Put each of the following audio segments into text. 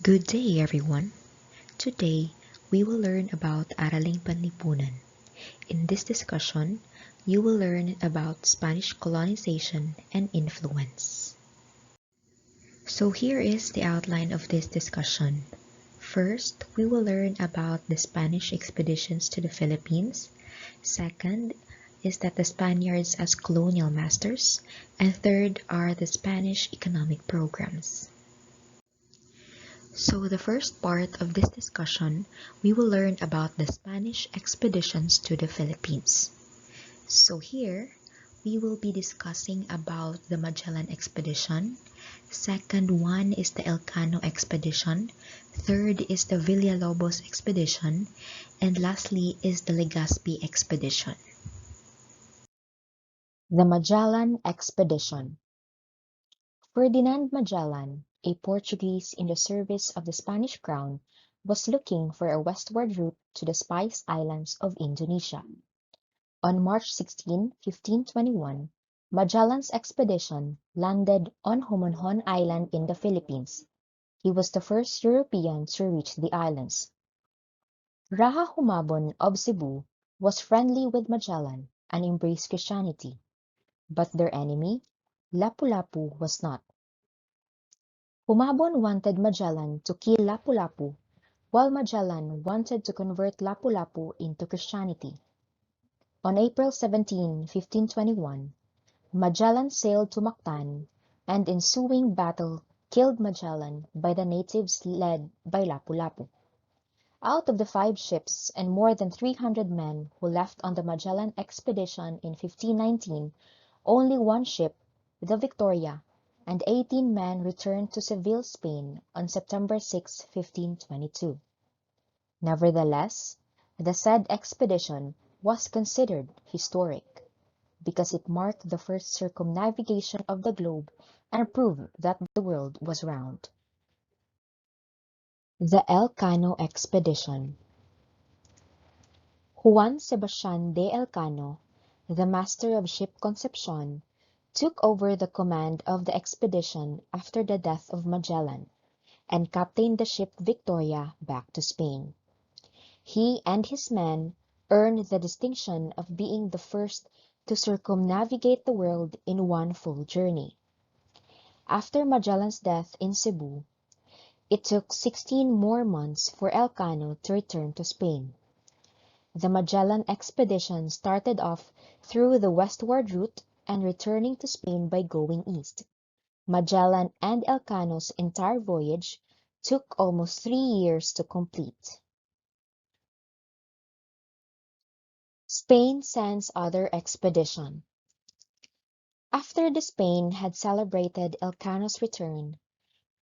Good day, everyone. Today, we will learn about Araling Panlipunan. In this discussion, you will learn about Spanish colonization and influence. So here is the outline of this discussion. First, we will learn about the Spanish expeditions to the Philippines. Second is that the Spaniards as colonial masters. And third are the Spanish economic programs. So the first part of this discussion, we will learn about the Spanish expeditions to the Philippines. So here, we will be discussing about the Magellan Expedition. Second one is the Elcano Expedition. Third is the Villalobos Expedition. And lastly is the Legazpi Expedition. The Magellan Expedition. Ferdinand Magellan, a Portuguese in the service of the Spanish crown, was looking for a westward route to the Spice Islands of Indonesia. On March 16, 1521, Magellan's expedition landed on Homonhon Island in the Philippines. He was the first European to reach the islands. Raja Humabon of Cebu was friendly with Magellan and embraced Christianity, but their enemy, Lapu-Lapu, was not. Humabon wanted Magellan to kill Lapu-Lapu, while Magellan wanted to convert Lapu-Lapu into Christianity. On April 17, 1521, Magellan sailed to Mactan, and ensuing battle killed Magellan by the natives led by Lapu-Lapu. Out of the 5 ships and more than 300 men who left on the Magellan Expedition in 1519, only 1 ship, the Victoria, and 18 men returned to Seville, Spain on September 6, 1522. Nevertheless, the said expedition was considered historic because it marked the first circumnavigation of the globe and proved that the world was round. The Elcano Expedition. Juan Sebastian de Elcano, the master of ship Concepcion, took over the command of the expedition after the death of Magellan, and captained the ship Victoria back to Spain. He and his men earned the distinction of being the first to circumnavigate the world in one full journey. After Magellan's death in Cebu, it took 16 more months for Elcano to return to Spain. The Magellan expedition started off through the westward route and returning to Spain by going east. Magellan and Elcano's entire voyage took almost 3 years to complete. Spain sends other expedition. After the Spain had celebrated Elcano's return,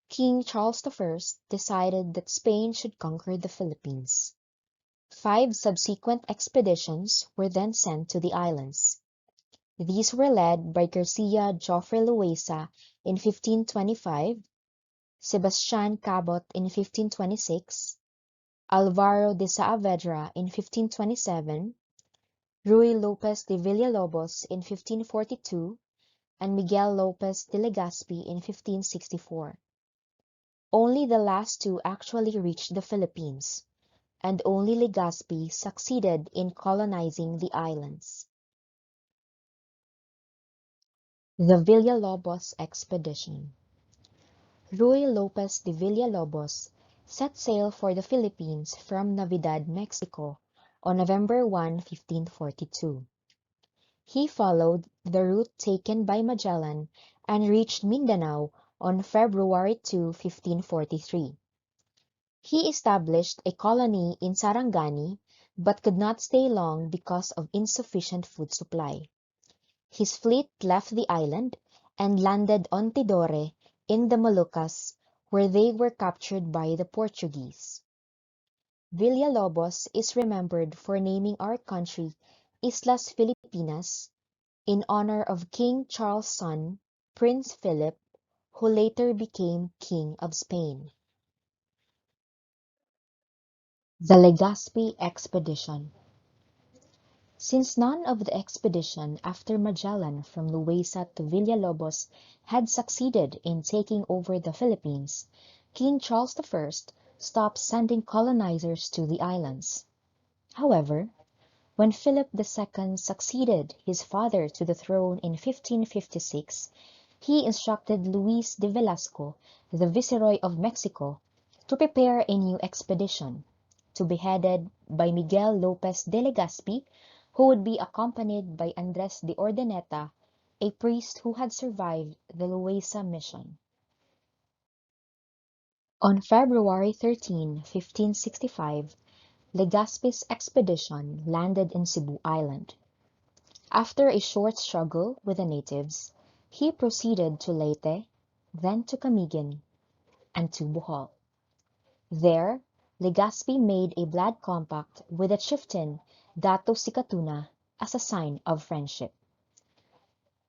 King Charles I decided that Spain should conquer the Philippines. 5 subsequent expeditions were then sent to the islands. These were led by Garcia Joffre Loaiza in 1525, Sebastian Cabot in 1526, Alvaro de Saavedra in 1527, Ruy Lopez de Villalobos in 1542, and Miguel Lopez de Legazpi in 1564. Only the last 2 actually reached the Philippines, and only Legazpi succeeded in colonizing the islands. The Villalobos Expedition. Ruy Lopez de Villalobos set sail for the Philippines from Navidad, Mexico, on November 1, 1542. He followed the route taken by Magellan and reached Mindanao on February 2, 1543. He established a colony in Sarangani, but could not stay long because of insufficient food supply. His fleet left the island and landed on Tidore in the Moluccas, where they were captured by the Portuguese. Villalobos is remembered for naming our country Islas Filipinas in honor of King Charles' son, Prince Philip, who later became King of Spain. The Legazpi Expedition. Since none of the expedition after Magellan from Loaiza to Villalobos had succeeded in taking over the Philippines, King Charles I stopped sending colonizers to the islands. However, when Philip II succeeded his father to the throne in 1556, he instructed Luis de Velasco, the Viceroy of Mexico, to prepare a new expedition, to be headed by Miguel Lopez de Legazpi, who would be accompanied by Andres de Ordeneta, a priest who had survived the Loaiza mission. On February 13, 1565, Legazpi's expedition landed in Cebu Island. After a short struggle with the natives, he proceeded to Leyte, then to Camiguin, and to Bohol. There, Legazpi made a blood compact with the chieftain Dato Sikatuna as a sign of friendship.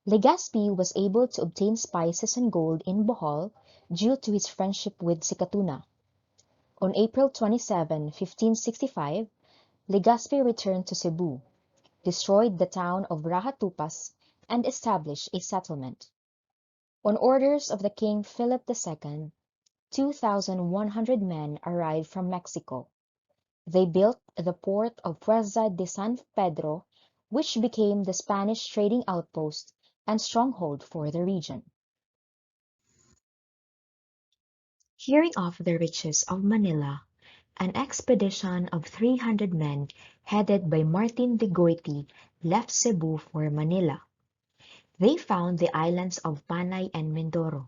Legazpi was able to obtain spices and gold in Bohol due to his friendship with Sikatuna. On April 27, 1565, Legazpi returned to Cebu, destroyed the town of Rahatupas, and established a settlement. On orders of the King Philip II, 2,100 men arrived from Mexico. They built the port of Puerta de San Pedro, which became the Spanish trading outpost and stronghold for the region. Hearing of the riches of Manila, an expedition of 300 men headed by Martin de Goiti left Cebu for Manila. They found the islands of Panay and Mindoro.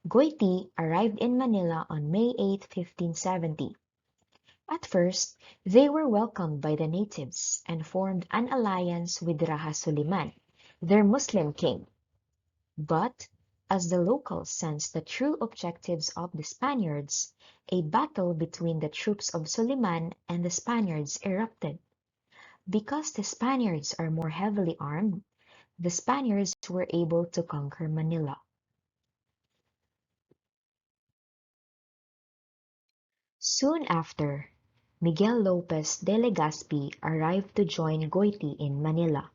Goiti arrived in Manila on May 8, 1570. At first, they were welcomed by the natives and formed an alliance with Raja Suliman, their Muslim king. But, as the locals sensed the true objectives of the Spaniards, a battle between the troops of Suliman and the Spaniards erupted. Because the Spaniards are more heavily armed, the Spaniards were able to conquer Manila. Soon after, Miguel Lopez de Legazpi arrived to join Goiti in Manila.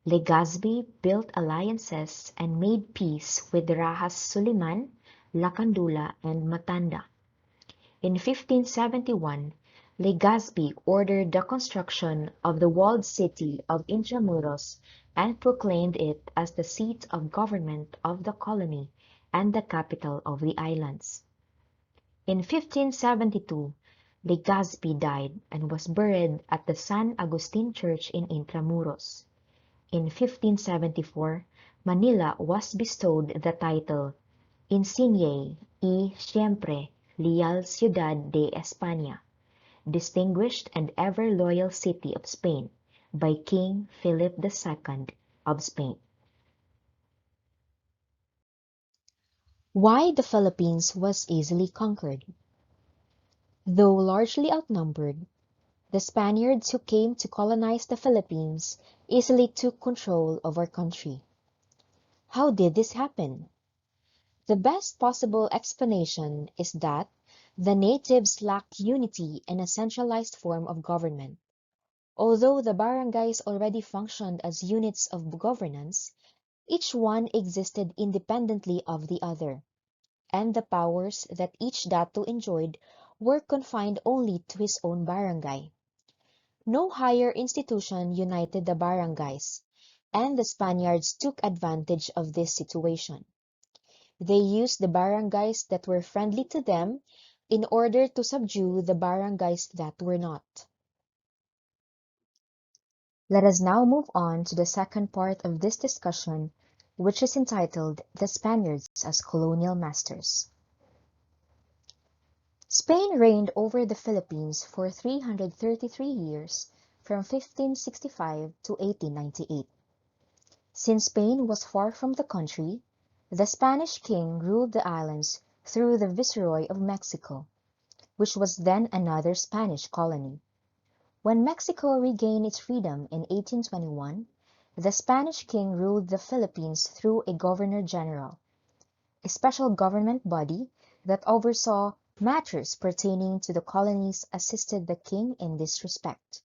Legazpi built alliances and made peace with Rajas Suliman, Lacandula, and Matanda. In 1571, Legazpi ordered the construction of the walled city of Intramuros and proclaimed it as the seat of government of the colony and the capital of the islands. In 1572, Legazpi died and was buried at the San Agustin Church in Intramuros. In 1574, Manila was bestowed the title Insigne y Siempre Leal Ciudad de España, Distinguished and Ever Loyal City of Spain, by King Philip II of Spain. Why the Philippines was easily conquered. Though largely outnumbered, the Spaniards who came to colonize the Philippines easily took control of our country. How did this happen? The best possible explanation is that the natives lacked unity and a centralized form of government. Although the barangays already functioned as units of governance, each one existed independently of the other, and the powers that each dato enjoyed were confined only to his own barangay. No higher institution united the barangays, and the Spaniards took advantage of this situation. They used the barangays that were friendly to them in order to subdue the barangays that were not. Let us now move on to the second part of this discussion, which is entitled The Spaniards as Colonial Masters. Spain reigned over the Philippines for 333 years, from 1565 to 1898. Since Spain was far from the country, the Spanish king ruled the islands through the Viceroy of Mexico, which was then another Spanish colony. When Mexico regained its freedom in 1821, the Spanish king ruled the Philippines through a governor-general, a special government body that oversaw matters pertaining to the colonies, assisted the king in this respect.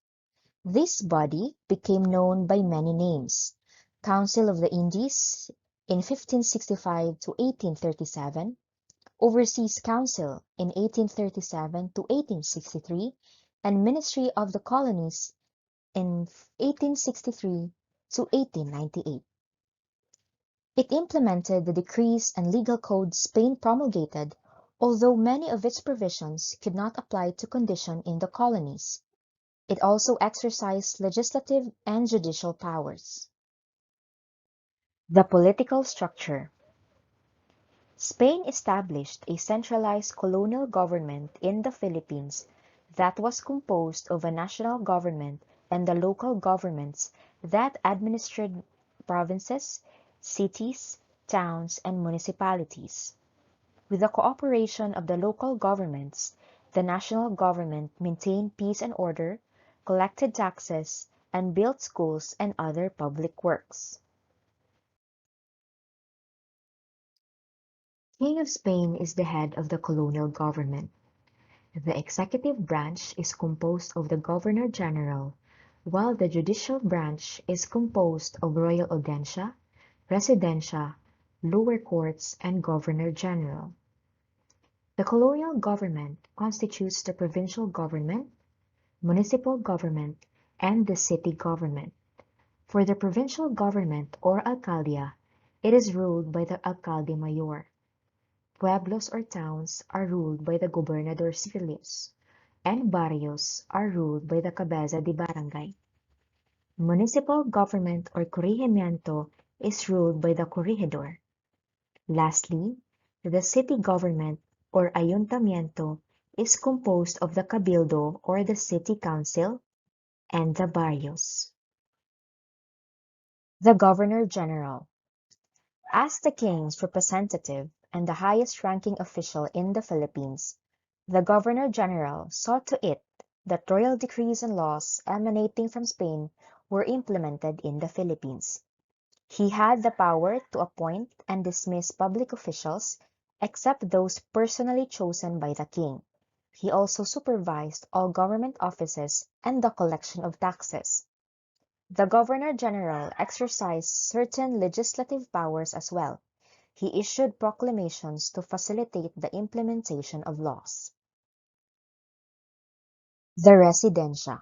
This body became known by many names: Council of the Indies in 1565 to 1837, Overseas Council in 1837 to 1863, and Ministry of the Colonies in 1863 to 1898. It implemented the decrees and legal codes Spain promulgated, although many of its provisions could not apply to conditions in the colonies. It also exercised legislative and judicial powers. The political structure. Spain established a centralized colonial government in the Philippines that was composed of a national government and the local governments that administered provinces, cities, towns, and municipalities. With the cooperation of the local governments, the national government maintained peace and order, collected taxes, and built schools and other public works. King of Spain is the head of the colonial government. The executive branch is composed of the Governor-General, while the judicial branch is composed of Royal Audiencia, Residencia, lower courts, and Governor-General. The colonial government constitutes the provincial government, municipal government, and the city government. For the provincial government or alcaldía, it is ruled by the alcalde mayor. Pueblos or towns are ruled by the gobernador civiles, and barrios are ruled by the cabeza de barangay. Municipal government or corregimiento is ruled by the corregidor. Lastly, the city government or ayuntamiento is composed of the cabildo or the city council and the barrios. The Governor-General. As the king's representative and the highest-ranking official in the Philippines, the Governor-General saw to it that royal decrees and laws emanating from Spain were implemented in the Philippines. He had the power to appoint and dismiss public officials, except those personally chosen by the king. He also supervised all government offices and the collection of taxes. The Governor-General exercised certain legislative powers as well. He issued proclamations to facilitate the implementation of laws. The Residencia.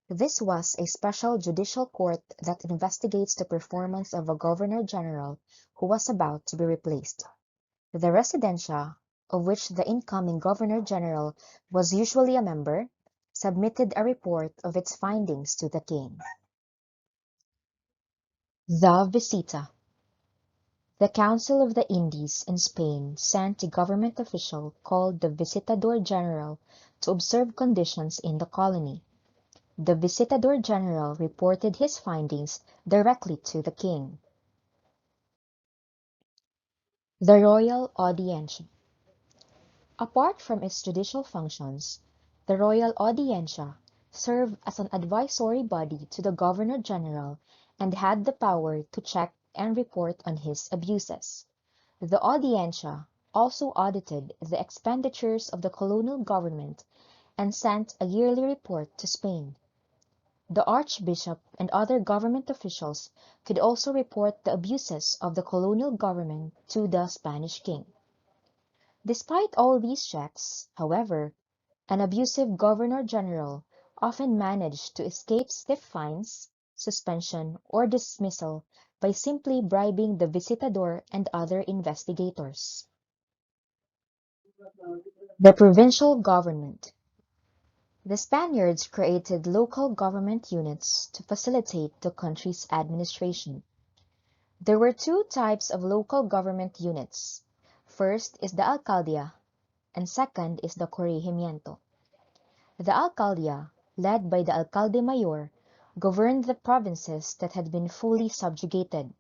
This was a special judicial court that investigates the performance of a Governor-General who was about to be replaced. The Residencia, of which the incoming Governor-General was usually a member, submitted a report of its findings to the king. The Visita. The Council of the Indies in Spain sent a government official called the Visitador General to observe conditions in the colony. The Visitador General reported his findings directly to the king. The Royal Audiencia. Apart from its judicial functions, the Royal Audiencia served as an advisory body to the Governor-General and had the power to check and report on his abuses. The Audiencia also audited the expenditures of the colonial government and sent a yearly report to Spain. The Archbishop and other government officials could also report the abuses of the colonial government to the Spanish king. Despite all these checks, however, an abusive Governor-General often managed to escape stiff fines, suspension, or dismissal by simply bribing the Visitador and other investigators. The Provincial Government. The Spaniards created local government units to facilitate the country's administration. There were two types of local government units. First is the alcaldía, and second is the corregimiento. The alcaldía, led by the alcalde mayor, governed the provinces that had been fully subjugated.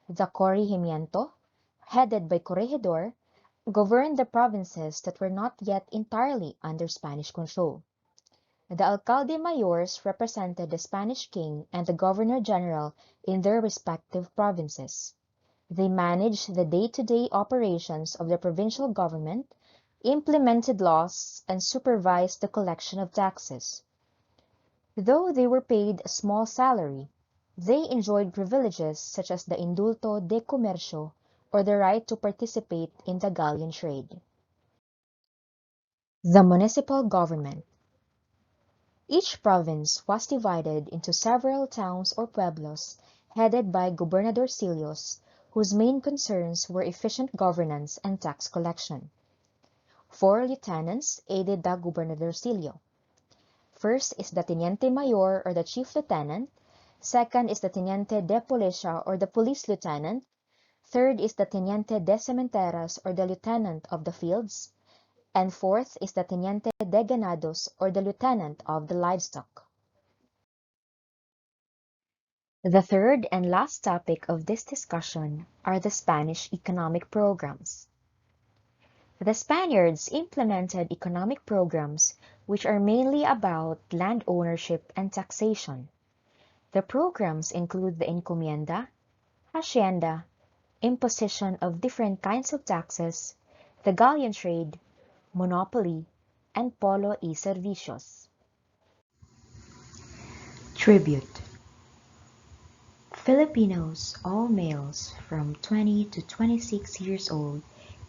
The corregimiento, headed by corregidor, governed the provinces that were not yet entirely under Spanish control. The alcalde mayors represented the Spanish king and the governor-general in their respective provinces. They managed the day-to-day operations of the provincial government, implemented laws, and supervised the collection of taxes. Though they were paid a small salary, they enjoyed privileges such as the indulto de comercio, or the right to participate in the galleon trade. The municipal government. Each province was divided into several towns or pueblos headed by gobernadorcillos, whose main concerns were efficient governance and tax collection. 4 lieutenants aided the gobernadorcillo. First is the teniente mayor or the chief lieutenant. Second is the teniente de policia or the police lieutenant. Third is the teniente de cementeras or the lieutenant of the fields. And fourth is the teniente de ganados or the lieutenant of the livestock. The third and last topic of this discussion are the Spanish economic programs. The Spaniards implemented economic programs which are mainly about land ownership and taxation. The programs include the encomienda, hacienda, imposition of different kinds of taxes, the galleon trade, monopoly, and polo y servicios. Tribute. Filipinos, all males from 20 to 26 years old,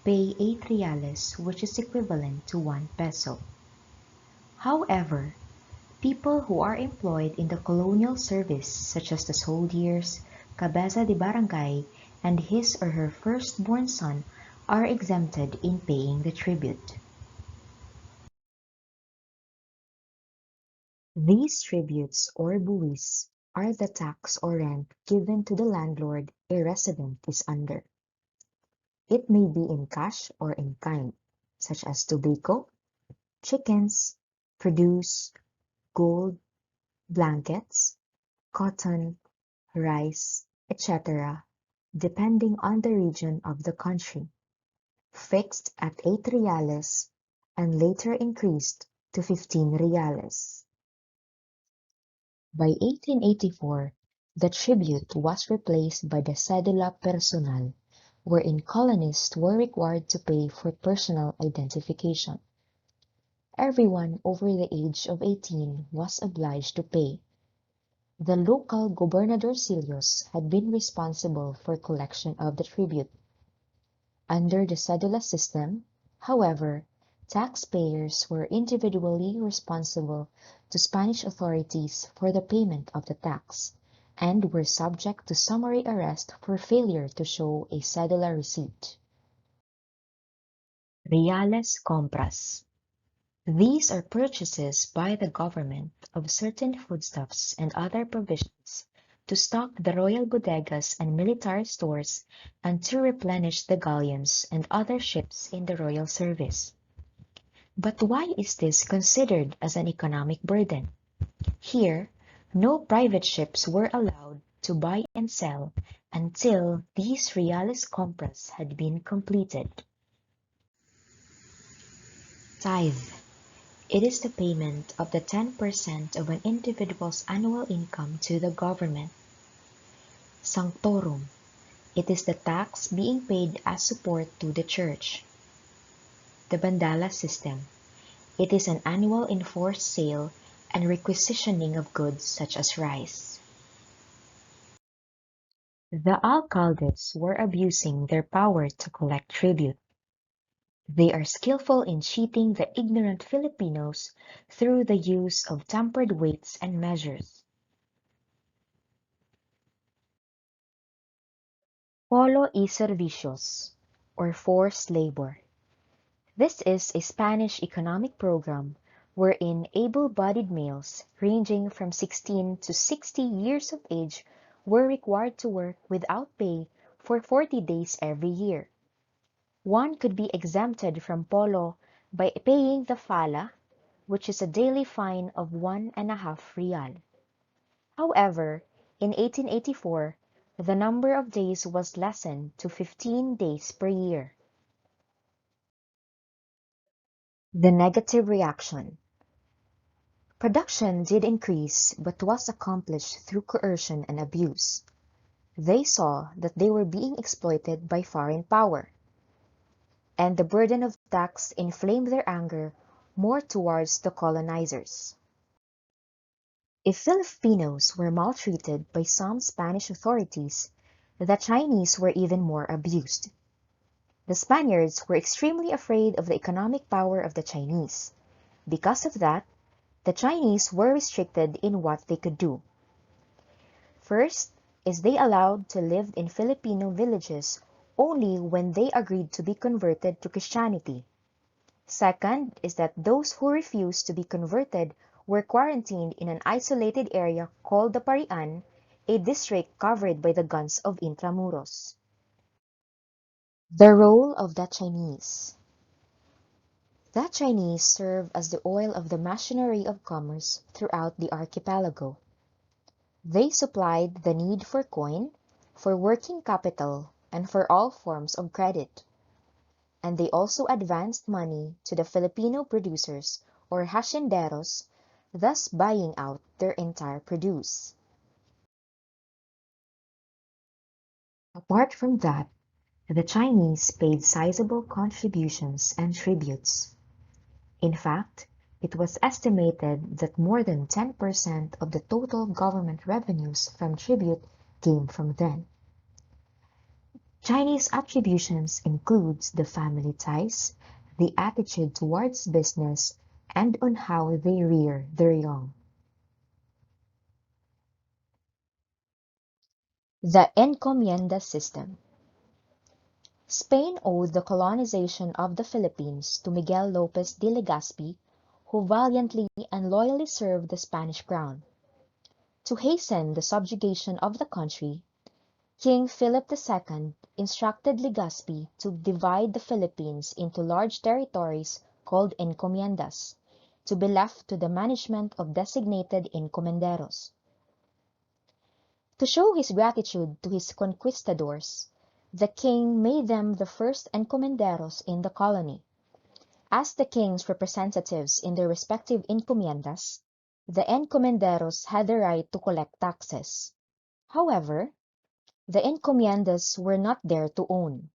pay 8 reales, which is equivalent to 1 peso. However, people who are employed in the colonial service, such as the soldiers, cabeza de barangay, and his or her firstborn son, are exempted in paying the tribute. These tributes or buwis are the tax or rent given to the landlord a resident is under. It may be in cash or in kind, such as tobacco, chickens, produce, gold, blankets, cotton, rice, etc., depending on the region of the country, fixed at 8 reales and later increased to 15 reales. By 1884, the tribute was replaced by the cedula personal, wherein colonists were required to pay for personal identification. Everyone over the age of 18 was obliged to pay. The local gobernadorcillos had been responsible for collection of the tribute. Under the cedula system, however, taxpayers were individually responsible to Spanish authorities for the payment of the tax, and were subject to summary arrest for failure to show a cedula receipt. Reales compras. These are purchases by the government of certain foodstuffs and other provisions to stock the royal bodegas and military stores and to replenish the galleons and other ships in the royal service. But why is this considered as an economic burden? Here, no private ships were allowed to buy and sell until these reales compras had been completed. Tithe. It is the payment of the 10% of an individual's annual income to the government. Sanctorum. It is the tax being paid as support to the church. The Bandala system. It is an annual enforced sale and requisitioning of goods such as rice. The alcaldes were abusing their power to collect tribute. They are skillful in cheating the ignorant Filipinos through the use of tampered weights and measures. Polo y servicios, or forced labor. This is a Spanish economic program wherein able-bodied males ranging from 16 to 60 years of age were required to work without pay for 40 days every year. One could be exempted from polo by paying the fala, which is a daily fine of 1.5 real. However, in 1884, the number of days was lessened to 15 days per year. The negative reaction. Production did increase, but was accomplished through coercion and abuse. They saw that they were being exploited by foreign power, and the burden of tax inflamed their anger more towards the colonizers. If Filipinos were maltreated by some Spanish authorities, The Chinese were even more abused. The Spaniards were extremely afraid of the economic power of the Chinese. Because of that, the Chinese were restricted in what they could do. First is they allowed to live in Filipino villages only when they agreed to be converted to Christianity. Second is that those who refused to be converted were quarantined in an isolated area called the Parian, a district covered by the guns of Intramuros. The role of the Chinese. The Chinese serve as the oil of the machinery of commerce throughout the archipelago. They supplied the need for coin, for working capital, and for all forms of credit. And they also advanced money to the Filipino producers or hacienderos, thus buying out their entire produce. Apart from that, the Chinese paid sizable contributions and tributes. In fact, it was estimated that more than 10% of the total government revenues from tribute came from them. Chinese attributions includes the family ties, the attitude towards business, and on how they rear their young. The Encomienda System. Spain owed the colonization of the Philippines to Miguel Lopez de Legazpi, who valiantly and loyally served the Spanish crown. To hasten the subjugation of the country, King Philip II instructed Legazpi to divide the Philippines into large territories called encomiendas, to be left to the management of designated encomenderos. To show his gratitude to his conquistadors, the king made them the first encomenderos in the colony. As the king's representatives in their respective encomiendas, the encomenderos had the right to collect taxes. However, the encomiendas were not there to own.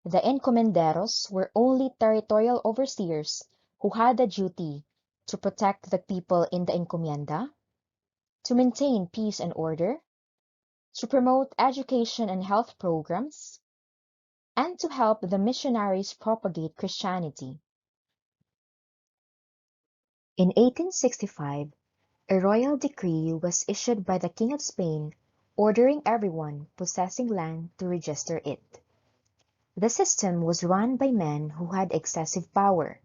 The encomenderos were only territorial overseers who had a duty to protect the people in the encomienda, to maintain peace and order, to promote education and health programs, and to help the missionaries propagate Christianity. In 1865, a royal decree was issued by the King of Spain ordering everyone possessing land to register it. The system was run by men who had excessive power.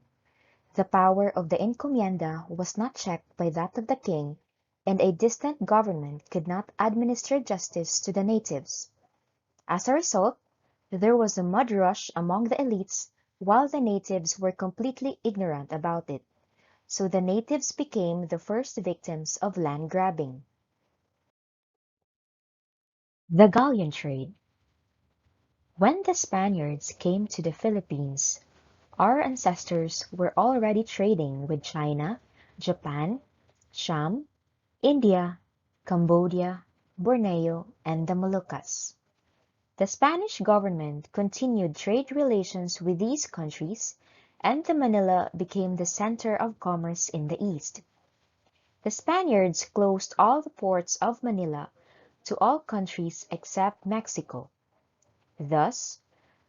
The power of the encomienda was not checked by that of the king, and a distant government could not administer justice to the natives. As a result, there was a mud rush among the elites while the natives were completely ignorant about it. So the natives became the first victims of land grabbing. The galleon trade. When the Spaniards came to the Philippines, our ancestors were already trading with China, Japan, Sham, India, Cambodia, Borneo, and the Moluccas. The Spanish government continued trade relations with these countries, and the Manila became the center of commerce in the East. The Spaniards closed all the ports of Manila to all countries except Mexico. Thus,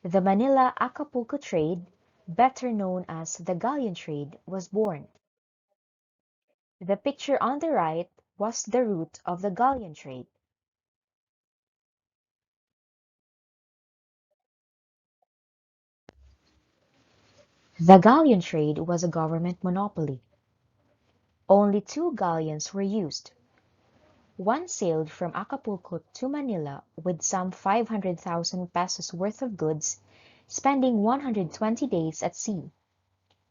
the Manila-Acapulco trade, better known as the galleon trade, was born. The picture on the right was the route of the galleon trade. The galleon trade was a government monopoly. Only two galleons were used. One sailed from Acapulco to Manila with some 500,000 pesos worth of goods, spending 120 days at sea.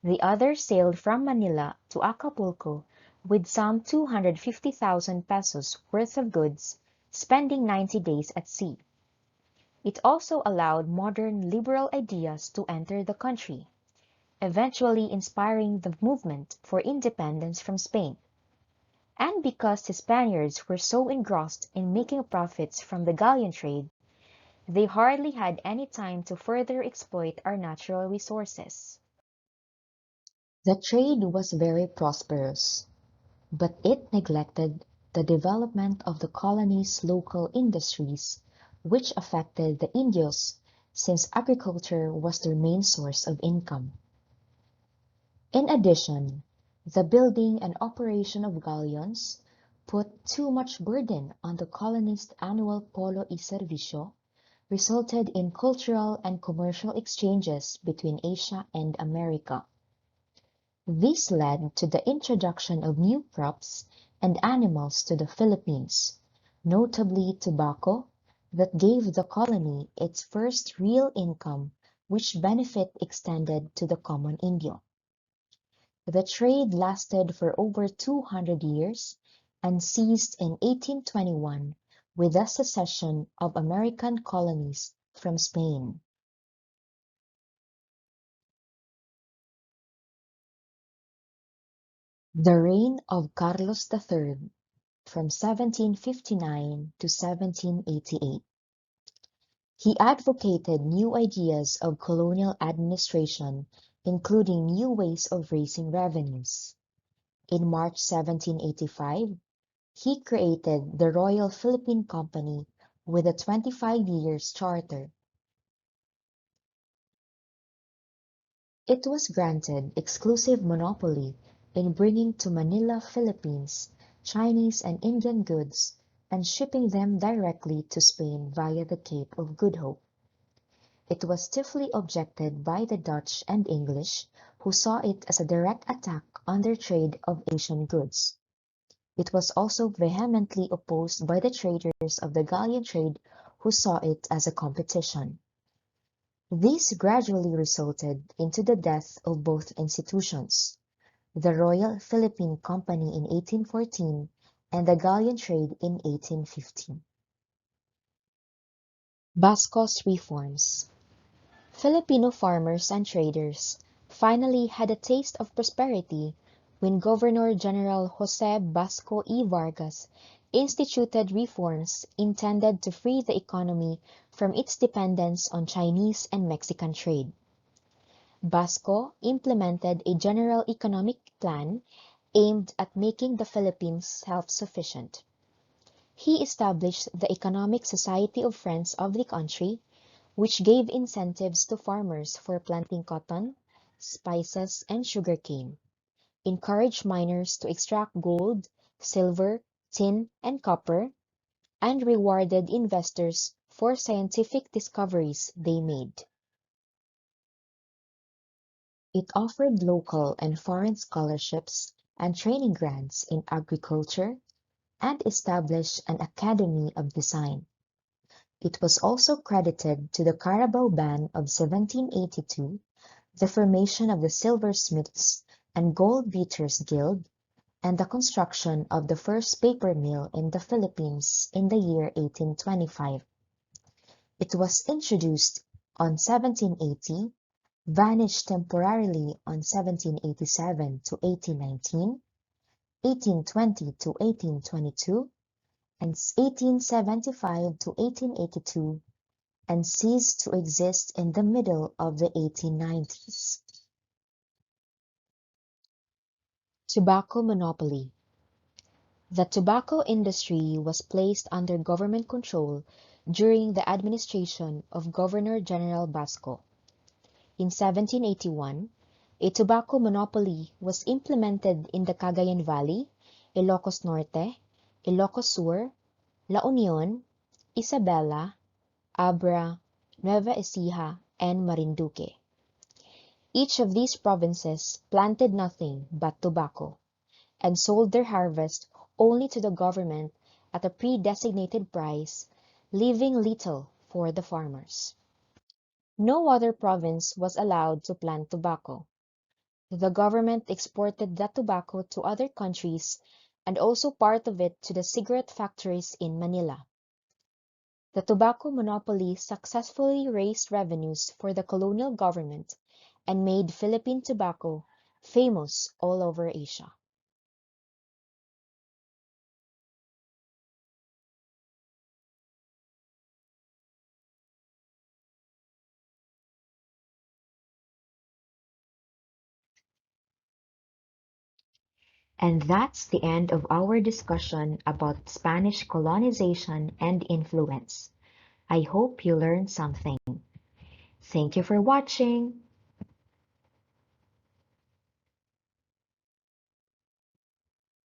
The other sailed from Manila to Acapulco with some 250,000 pesos worth of goods, spending 90 days at sea. It also allowed modern liberal ideas to enter the country, eventually inspiring the movement for independence from Spain. And because the Spaniards were so engrossed in making profits from the galleon trade, they hardly had any time to further exploit our natural resources. The trade was very prosperous, but it neglected the development of the colony's local industries which affected the Indios since agriculture was their main source of income. In addition, the building and operation of galleons put too much burden on the colonists' annual Polo y Servicio, resulted in cultural and commercial exchanges between Asia and America. This led to the introduction of new crops and animals to the Philippines, notably tobacco, that gave the colony its first real income, which benefit extended to the common Indio. The trade lasted for over 200 years and ceased in 1821 with the secession of American colonies from Spain. The reign of Carlos III from 1759 to 1788. He advocated new ideas of colonial administration, including new ways of raising revenues. In March 1785, he created the Royal Philippine Company with a 25 years charter. It was granted exclusive monopoly in bringing to Manila, Philippines, Chinese and Indian goods and shipping them directly to Spain via the Cape of Good Hope. It was stiffly objected by the Dutch and English, who saw it as a direct attack on their trade of Asian goods. It was also vehemently opposed by the traders of the galleon trade, who saw it as a competition. This gradually resulted into the death of both institutions, the Royal Philippine Company in 1814 and the galleon trade in 1815. Basco's reforms. Filipino farmers and traders finally had a taste of prosperity when Governor-General Jose Basco E. Vargas instituted reforms intended to free the economy from its dependence on Chinese and Mexican trade. Basco implemented a general economic plan aimed at making the Philippines self-sufficient. He established the Economic Society of Friends of the country, which gave incentives to farmers for planting cotton, spices, and sugarcane, encouraged miners to extract gold, silver, tin, and copper, and rewarded investors for scientific discoveries they made. It offered local and foreign scholarships and training grants in agriculture and established an Academy of Design. It was also credited to the Carabao Ban of 1782, the formation of the Silversmiths and Gold Beaters Guild, and the construction of the first paper mill in the Philippines in the year 1825. It was introduced on 1780, vanished temporarily on 1787 to 1819, 1820 to 1822, and 1875 to 1882, and ceased to exist in the middle of the 1890s. Tobacco monopoly. The tobacco industry was placed under government control during the administration of Governor-General Basco. In 1781, a tobacco monopoly was implemented in the Cagayan Valley, Ilocos Norte, Ilocos Sur, La Union, Isabela, Abra, Nueva Ecija, and Marinduque. Each of these provinces planted nothing but tobacco and sold their harvest only to the government at a pre-designated price, leaving little for the farmers. No other province was allowed to plant tobacco. The government exported that tobacco to other countries and also part of it to the cigarette factories in Manila. The tobacco monopoly successfully raised revenues for the colonial government and made Philippine tobacco famous all over Asia. And that's the end of our discussion about Spanish colonization and influence. I hope you learned something. Thank you for watching.